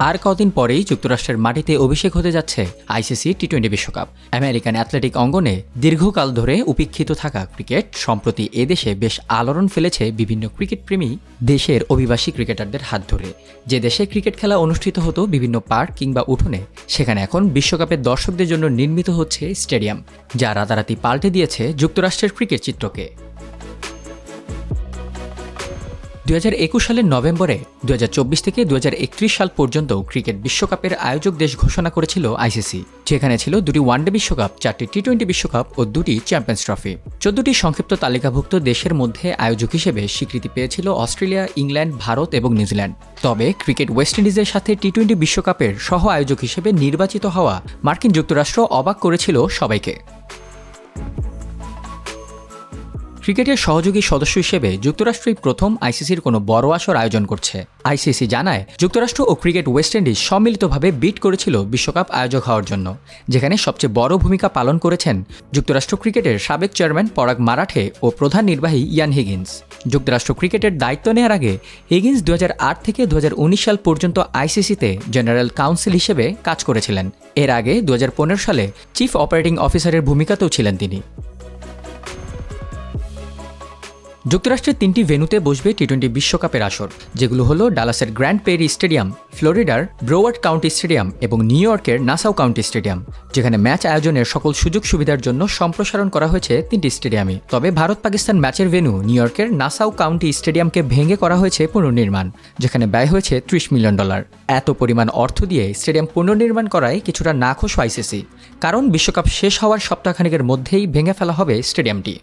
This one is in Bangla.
আর কদিন পরেই যুক্তরাষ্ট্রের মাটিতে অভিষেক হতে যাচ্ছে আইসিসি টি-20 বিশ্বকাপ। আমেরিকান অ্যাথলেটিক অঙ্গনে দীর্ঘকাল ধরে উপেক্ষিত থাকা ক্রিকেট সম্প্রতি এদেশে বেশ আলোড়ন ফেলেছে বিভিন্ন ক্রিকেট প্রেমী দেশের অভিবাসী ক্রিকেটারদের হাত ধরে। যে দেশে ক্রিকেট খেলা অনুষ্ঠিত হতো বিভিন্ন পার্ক কিংবা উঠোনে, সেখানে এখন বিশ্বকাপের দর্শকদের জন্য নির্মিত হচ্ছে স্টেডিয়াম, যা রাতারাতি পাল্টে দিয়েছে যুক্তরাষ্ট্রের ক্রিকেট চিত্রকে। 2021 সালের নভেম্বরে 2024 থেকে 2031 সাল পর্যন্ত ক্রিকেট বিশ্বকাপের আয়োজক দেশ ঘোষণা করেছিল আইসিসি, যেখানে ছিল 2টি ওয়ানডে বিশ্বকাপ, 4টি টি-20 বিশ্বকাপ ও 2টি চ্যাম্পিয়ন্স ট্রফি। 14টি সংক্ষিপ্ত তালিকাভুক্ত দেশের মধ্যে আয়োজক হিসেবে স্বীকৃতি পেয়েছিল অস্ট্রেলিয়া, ইংল্যান্ড, ভারত এবং নিউজিল্যান্ড। তবে ক্রিকেট ওয়েস্ট ইন্ডিজের সাথে টি-20 বিশ্বকাপের সহ আয়োজক হিসেবে নির্বাচিত হওয়া মার্কিন যুক্তরাষ্ট্র অবাক করেছিল সবাইকে। ক্রিকেটের সহযোগী সদস্য হিসেবে যুক্তরাষ্ট্রই প্রথম আইসিসির কোনো বড় আসর আয়োজন করছে। আইসিসি জানায়, যুক্তরাষ্ট্র ও ক্রিকেট ওয়েস্ট ইন্ডিজ সম্মিলিতভাবে বিড করেছিল বিশ্বকাপ আয়োজক হওয়ার জন্য, যেখানে সবচেয়ে বড় ভূমিকা পালন করেছেন যুক্তরাষ্ট্র ক্রিকেটের সাবেক চেয়ারম্যান পরাগ মারাঠে ও প্রধান নির্বাহী ইয়ান হিগিন্স। যুক্তরাষ্ট্র ক্রিকেটের দায়িত্ব নেওয়ার আগে হিগিন্স 2008 থেকে 2019 সাল পর্যন্ত আইসিসিতে জেনারেল কাউন্সিল হিসেবে কাজ করেছিলেন। এর আগে 2015 সালে চিফ অপারেটিং অফিসারের ভূমিকাতেও ছিলেন তিনি। যুক্তরাষ্ট্রের 3টি ভেন্যুতে বসবে টি-20 বিশ্বকাপের আসর, যেগুলো হলো ডালাসের গ্র্যান্ড পেরি স্টেডিয়াম, ফ্লোরিডার ব্রোওয়ার্ড কাউন্টি স্টেডিয়াম এবং নিউ ইয়র্কের নাসাউ কাউন্টি স্টেডিয়াম, যেখানে ম্যাচ আয়োজনের সকল সুযোগ সুবিধার জন্য সম্প্রসারণ করা হয়েছে 3টি স্টেডিয়ামে। তবে ভারত-পাকিস্তান ম্যাচের ভেন্যু নিউ ইয়র্কের নাসাউ কাউন্টি স্টেডিয়ামকে ভেঙে করা হয়েছে পুনর্নির্মাণ, যেখানে ব্যয় হয়েছে $30 মিলিয়ন। এত পরিমাণ অর্থ দিয়ে স্টেডিয়াম পুনর্নির্মাণ করায় কিছুটা নাখোশ আইসিসি, কারণ বিশ্বকাপ শেষ হওয়ার সপ্তাহখানেকের মধ্যেই ভেঙে ফেলা হবে স্টেডিয়ামটি।